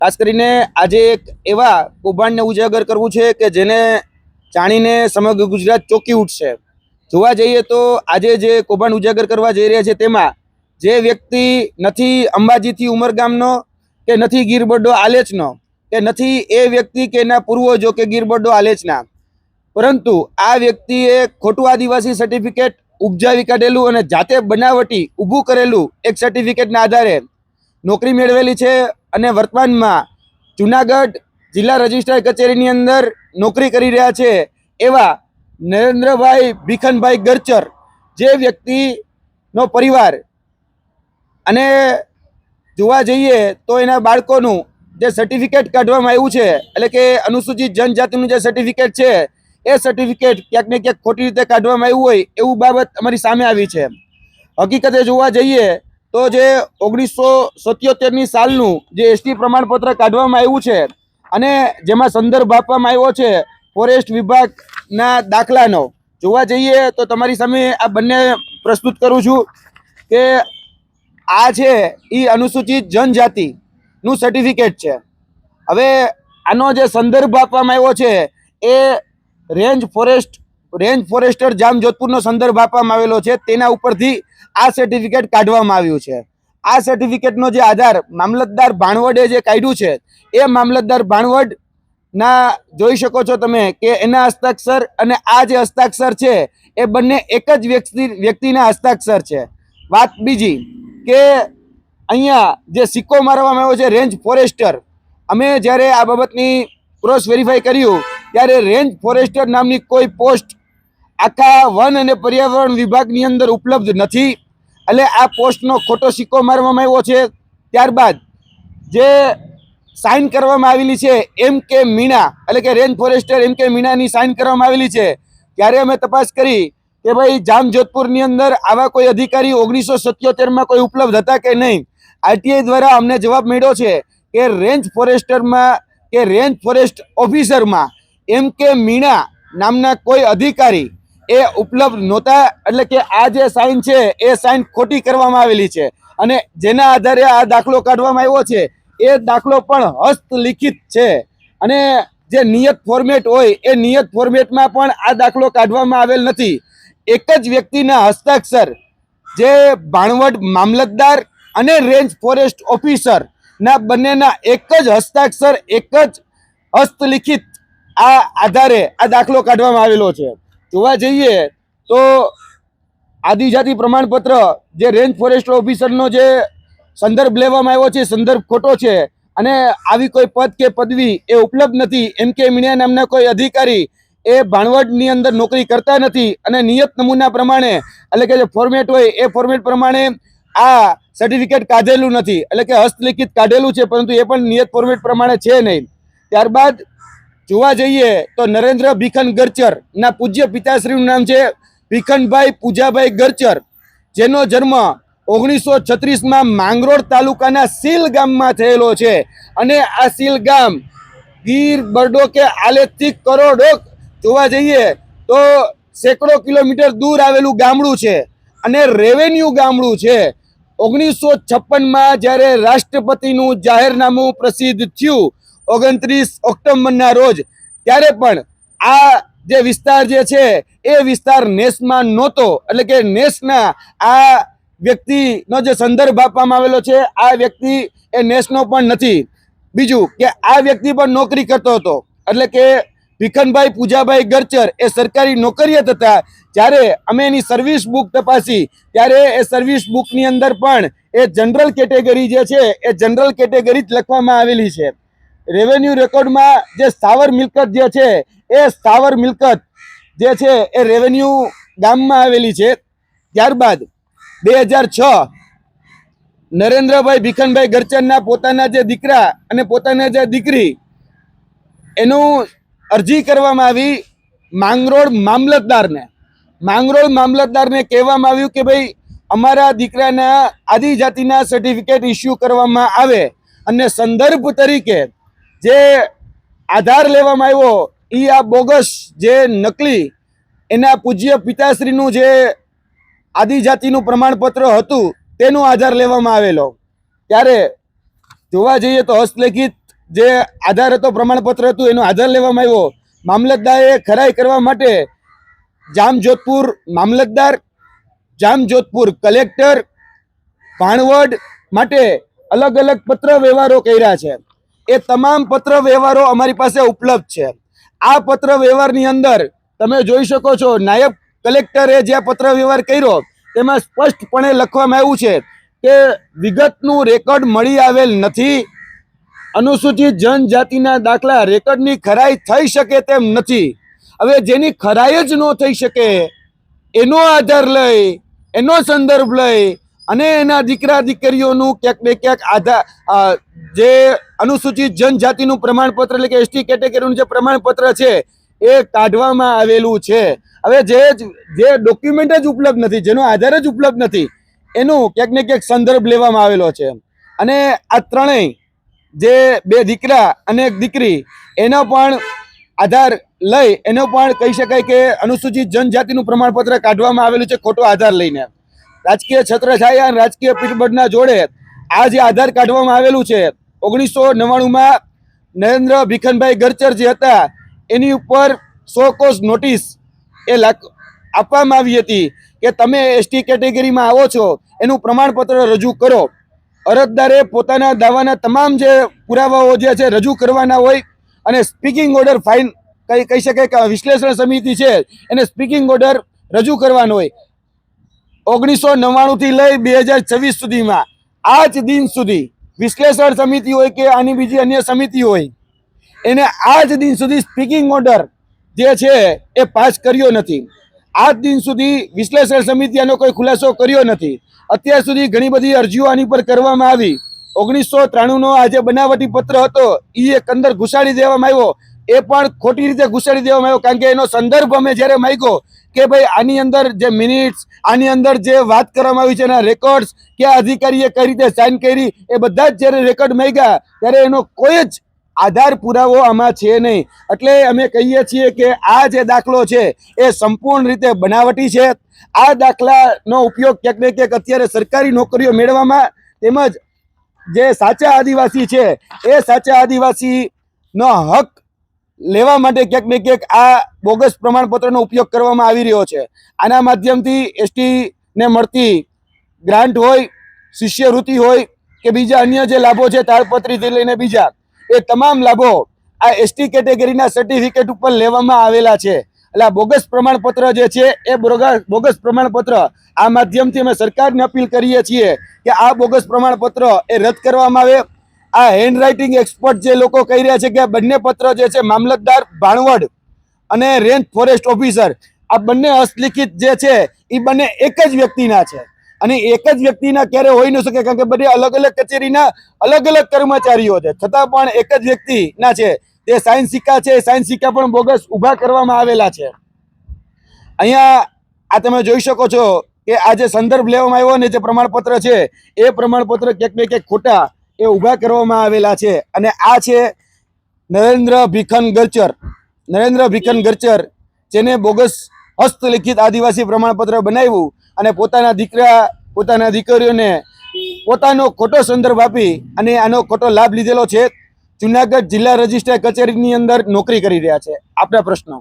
ખાસ કરીને આજે એક એવા કૌભાંડને ઉજાગર કરવું છે કે જેને જાણીને સમગ્ર ગુજરાત ચોંકી ઉઠશે। જોવા જઈએ તો આજે જે કૌભાંડ ઉજાગર કરવા જઈ રહ્યા છે તેમાં જે વ્યક્તિ નથી અંબાજીથી ઉમરગામનો કે નથી ગીરબડ્ડો આલેચનો કે નથી એ વ્યક્તિ કે એના પૂર્વજો કે ગીરબડ્ડો આલેચના, પરંતુ આ વ્યક્તિએ ખોટું આદિવાસી સર્ટિફિકેટ ઉપજાવી કાઢેલું અને જાતે બનાવટી ઊભું કરેલું એક સર્ટિફિકેટના આધારે નોકરી મેળવેલી છે અને વર્તમાનમાં જુનાગઢ જિલ્લા રજિસ્ટ્રાર કચેરીની અંદર નોકરી કરી રહ્યા છે એવા નરેન્દ્રભાઈ ભીખનભાઈ ગરચર, જે વ્યક્તિનો પરિવાર અને જોવા જઈએ તો એના બાળકોનું જે સર્ટિફિકેટ કાઢવામાં આવ્યું છે, એટલે કે અનુસૂચિત જનજાતિનું જે સર્ટિફિકેટ છે એ સર્ટિફિકેટ ક્યાંક ને ક્યાંક ખોટી રીતે કાઢવામાં આવ્યું હોય એવું બાબત અમારી સામે આવી છે। હકીકતે જોવા જઈએ તો જે 1977ની સાલનું જે એસટી પ્રમાણપત્ર કાઢવામાં આવ્યું છે અને જેમાં સંદર્ભ આપવામાં આવ્યો છે ફોરેસ્ટ વિભાગના દાખલાનો, જોવા જઈએ તો તમારી સામે આ બંને પ્રસ્તુત કરું છું કે આ છે એ અનુસૂચિત જનજાતિનું સર્ટિફિકેટ છે। હવે આનો જે સંદર્ભ આપવામાં આવ્યો છે એ રેન્જ ફોરેસ્ટર જામજોધપુરનો સંદર્ભ આપવામાં આવેલો છે, તેના ઉપરથી આ સર્ટિફિકેટ કાઢવામાં આવ્યું છે। આ સર્ટિફિકેટનો જે આધાર મામલતદાર ભાણવડે જે કાઢ્યું છે એ મામલતદાર ભાણવડના જોઈ શકો છો તમે કે એના હસ્તાક્ષર અને આ જે હસ્તાક્ષર છે એ બંને એક જ વ્યક્તિના હસ્તાક્ષર છે। વાત બીજી કે અહીંયા જે સિક્કો મારવામાં આવ્યો છે રેન્જ ફોરેસ્ટર, અમે જ્યારે આ બાબતની ક્રોસ વેરીફાઈ કર્યું ત્યારે રેન્જ ફોરેસ્ટર નામની કોઈ પોસ્ટ આખા વન અને પર્યાવરણ વિભાગની અંદર ઉપલબ્ધ નથી, એટલે આ પોસ્ટનો ખોટો સિક્કો મારવામાં આવ્યો છે। ત્યારબાદ જે સાઇન કરવામાં આવેલી છે M.K. મીણા, એટલે કે રેન્જ ફોરેસ્ટર M.K. મીણાની સાઇન કરવામાં આવેલી છે, ત્યારે અમે તપાસ કરી કે ભાઈ જામજોધપુરની અંદર આવા કોઈ અધિકારી 1977માં કોઈ ઉપલબ્ધ હતા કે નહીં। આરટીઆઈ દ્વારા અમને જવાબ મળ્યો છે કે રેન્જ ફોરેસ્ટરમાં કે રેન્જ ફોરેસ્ટ ઓફિસરમાં M.K. મીણા નામના કોઈ અધિકારી એ ઉપલબ્ધ નહોતા, એટલે કે આ જે સાઇન છે એ સાઇન ખોટી કરવામાં આવેલી છે અને જેના આધારે આ દાખલો કાઢવામાં આવ્યો છે એ દાખલો પણ હસ્તલિખિત છે અને જે નિયત ફોર્મેટ હોય એ નિયત ફોર્મેટમાં પણ આ દાખલો કાઢવામાં આવેલ નથી। એક જ વ્યક્તિના હસ્તાક્ષર, જે ભાણવડ મામલતદાર અને રેન્જ ફોરેસ્ટ ઓફિસર ના બંનેના એક જ હસ્તાક્ષર, એક જ હસ્તલિખિત આ આધારે આ દાખલો કાઢવામાં આવેલો છે। જોવા જઈએ તો આદિજાતિ પ્રમાણપત્ર જે રેન્જ ફોરેસ્ટ ઓફિસરનો જે સંદર્ભ લેવામાં આવ્યો છે સંદર્ભ ખોટો છે અને આવી કોઈ પદ કે પદવી એ ઉપલબ્ધ નથી। M.K. મીણા નામના કોઈ અધિકારી એ ભાણવડની અંદર નોકરી કરતા નથી અને નિયત નમૂના પ્રમાણે, એટલે કે જે ફોર્મેટ હોય એ ફોર્મેટ પ્રમાણે આ સર્ટિફિકેટ કાઢેલું નથી, એટલે કે હસ્તલિખિત કાઢેલું છે પરંતુ એ પણ નિયત ફોર્મેટ પ્રમાણે છે નહીં। ત્યારબાદ જોવા જઈએ તો નરેન્દ્ર ભીખન ગરચર ના પૂજ્ય પિતાશ્રીનું નામ છે ભીખનભાઈ પૂજાભાઈ ગરચર, જેનો જન્મ 1936માં માંગરોળ તાલુકાના સીલ ગામમાં થયેલો છે અને આ સીલ ગામ ગીરબડ્ડો કે આલેચથી કરોડો જોવા જઈએ તો સેંકડો કિલોમીટર દૂર આવેલું ગામડું છે અને રેવન્યુ ગામડું છે। 1956માં જ્યારે રાષ્ટ્રપતિનું જાહેરનામું પ્રસિદ્ધ થયું 29 ઓક્ટોબરના રોજ, ત્યારે પણ આ જે વિસ્તાર જે છે એ વિસ્તાર નેસમાં નહોતો, એટલે કે નેસના આ વ્યક્તિનો જે સંદર્ભ આપવામાં આવેલો છે આ વ્યક્તિ એ નેસનો પણ નથી। બીજું કે આ વ્યક્તિ પણ નોકરી કરતો હતો, એટલે કે ભીખનભાઈ પૂજાભાઈ ગરચર એ સરકારી નોકરિયાત હતા। જ્યારે અમે એની સર્વિસ બુક તપાસી ત્યારે એ સર્વિસ બુકની અંદર પણ એ જનરલ કેટેગરી જે છે એ જનરલ કેટેગરી જ લખવામાં આવેલી છે। રેવન્યુ રેકોર્ડમાં જે સ્થાવર મિલકત જે છે એ સ્થાવર મિલકત જે છે એ રેવન્યુ ગામમાં આવેલી છે। ત્યારબાદ 2006 નરેન્દ્રભાઈ ભીખનભાઈ ગરચરના પોતાના જે દીકરા અને પોતાના જે દીકરી એનું અરજી કરવામાં આવી માંગરોળ મામલતદારને કહેવામાં આવ્યું કે ભાઈ અમારા દીકરાના આદિજાતિના સર્ટિફિકેટ ઇસ્યુ કરવામાં આવે અને સંદર્ભ તરીકે જે આધાર લેવામાં આવ્યો એ આ બોગસ જે નકલી એના પૂજ્ય પિતાશ્રીનું જે આદિજાતિનું પ્રમાણપત્ર હતું તેનો આધાર લેવામાં આવેલો। ત્યારે જોવા જઈએ તો હસ્તલિખિત જે આધાર હતો, પ્રમાણપત્ર હતું, એનો આધાર લેવામાં આવ્યો. મામલતદારે ખરાઈ કરવા માટે જામજોધપુર મામલતદાર, જામજોધપુર કલેક્ટર, ભાણવડ માટે અલગ અલગ પત્ર વ્યવહારો કર્યા છે. એ તમામ પત્ર વ્યવહારો અમારી પાસે ઉપલબ્ધ છે. આ પત્ર વ્યવહારની અંદર તમે જોઈ શકો છો, નાયબ કલેક્ટરે જે પત્ર વ્યવહાર કર્યો તેમાં સ્પષ્ટપણે લખવામાં આવ્યું છે કે વિગતનું રેકોર્ડ મળી આવેલ નથી. અનુસૂચિત જનજાતિના દાખલા રેકોર્ડની ખરાઈ થઈ શકે તેમ નથી. હવે જેની ખરાઈ જ ન થઈ શકે એનો આધાર લઈ, એનો સંદર્ભ લઈ અને એના દીકરા દીકરીઓનું ક્યાંક ને ક્યાંક આધાર, જે અનુસૂચિત જનજાતિનું પ્રમાણપત્ર એટલે કે એસટી કેટેગરીનું જે પ્રમાણપત્ર છે એ કાઢવામાં આવેલું છે. હવે જે ડોક્યુમેન્ટ જ ઉપલબ્ધ નથી, જેનો આધાર જ ઉપલબ્ધ નથી, એનું ક્યાંક ને ક્યાંક સંદર્ભ લેવામાં આવેલો છે. અને આ ત્રણેય, જે બે દીકરા અને એક દીકરી, એનો પણ આધાર લઈ, એનો પણ કહી શકાય કે અનુસૂચિત જનજાતિનું પ્રમાણપત્ર કાઢવામાં આવેલું છે ખોટો આધાર લઈને. રાજકીય છત્રછાયા અને રાજકીય પીઠબળના જોડે આ જે આધાર કાઢવામાં આવેલું છે, 1999માં નરેન્દ્ર ભીખનભાઈ ગરચર જે હતા એની ઉપર 100 કોસ નોટિસ એ આપવામાં આવી હતી કે તમે એસટી કેટેગરીમાં આવો છો, એનું પ્રમાણપત્ર રજૂ કરો. અરજદારે પોતાના દાવાના તમામ જે પુરાવાઓ જે છે રજૂ કરવાના હોય અને સ્પીકિંગ ઓર્ડર ફાઇન કહી શકાય કે વિશ્લેષણ સમિતિ છે એને સ્પીકિંગ ઓર્ડર રજૂ કરવાનો હોય. 1999 થી લઈ 2026 સુધીમાં આજ દિન સુધી વિશ્લેષણ સમિતિ હોય કે આની બીજી અન્ય સમિતિ હોય, એને આજ દિન સુધી સ્પીકિંગ ઓર્ડર જે છે એ પાસ કર્યો નથી. આજ દિન સુધી વિશ્લેષણ સમિતિ આનો કોઈ ખુલાસો કર્યો નથી. અત્યાર સુધી ઘણી બધી અરજીઓ આની પર કરવામાં આવી. 1993નો આ જે બનાવટી પત્ર હતો એ એક અંદર ઘુસાડી દેવામાં આવ્યો. એ પણ ખોટી રીતે ઘુસાડી દેવામાં આવ્યો, કારણ કે એનો સંદર્ભ અમે જ્યારે માંગ્યો કે ભાઈ આની અંદર જે મિનિટ્સ, આની અંદર જે વાત કરવામાં આવી છે એના રેકોર્ડ્સ, કે અધિકારીએ કઈ રીતે સાઇન કરી, એ બધા જ જ્યારે રેકોર્ડ માંગ્યા ત્યારે એનો કોઈ જ આધાર પુરાવો આમાં છે નહીં. એટલે અમે કહીએ છીએ કે આ જે દાખલો છે એ સંપૂર્ણ રીતે બનાવટી છે. આ દાખલાનો ઉપયોગ ક્યાંક ને ક્યાંક અત્યારે સરકારી નોકરીઓ મેળવવામાં, તેમજ જે સાચા આદિવાસી છે એ સાચા આદિવાસીનો હક લેવા માટે ક્યાંક ને ક્યાંક આ બોગસ પ્રમાણપત્રનો ઉપયોગ કરવામાં આવી રહ્યો છે. આના માધ્યમથી એસટીને મળતી ગ્રાન્ટ હોય, શિષ્યવૃત્તિ હોય કે બીજા અન્ય જે લાભો છે, તાળપત્રીથી લઈને બીજા, એ તમામ લાભો આ એસટી કેટેગરીના સર્ટિફિકેટ ઉપર લેવામાં આવેલા છે. એટલે આ બોગસ પ્રમાણપત્ર જે છે એ બોગસ પ્રમાણપત્ર, આ માધ્યમથી અમે સરકારને અપીલ કરીએ છીએ કે આ બોગસ પ્રમાણપત્ર એ રદ કરવામાં આવે. આ હેન્ડરાઇટિંગ એક્સપર્ટ જે લોકો કહી રહ્યા છે કે બંને પત્ર જે છે મામલતદાર ભાણવડ અને રેન્જ ફોરેસ્ટ ઓફિસર, આ બંને હસ્તલિખિત જે છે એ બંને એક જ વ્યક્તિના છે. અને એક જ વ્યક્તિના ક્યારે હોઈ ન શકે, કારણ કે બંને અલગ અલગ કચેરીના અલગ અલગ કર્મચારીઓ છે, છતાં પણ એક જ વ્યક્તિના છે. તે સાઇન સિક્કા છે, સાઇન સિક્કા પણ બોગસ ઊભા કરવામાં આવેલા છે. અહીંયા આ તમે જોઈ શકો છો કે આ જે સંદર્ભ લેવામાં આવ્યો ને જે પ્રમાણપત્ર છે એ પ્રમાણપત્ર ક્યાંક ને ક્યાંક ખોટા એ ઊભા કરવામાં આવેલા છે. અને આ છે નરેન્દ્ર ભીખન ગરચર, જેને બોગસ હસ્તલિખિત આદિવાસી પ્રમાણપત્ર બનાવ્યું અને પોતાના દીકરા, પોતાના દીકરીઓને પોતાનો ખોટો સંદર્ભ આપી અને આનો ખોટો લાભ લીધેલો છે. જુનાગઢ જિલ્લા રજિસ્ટ્રાર કચેરીની અંદર નોકરી કરી રહ્યા છે. આપના પ્રશ્નો.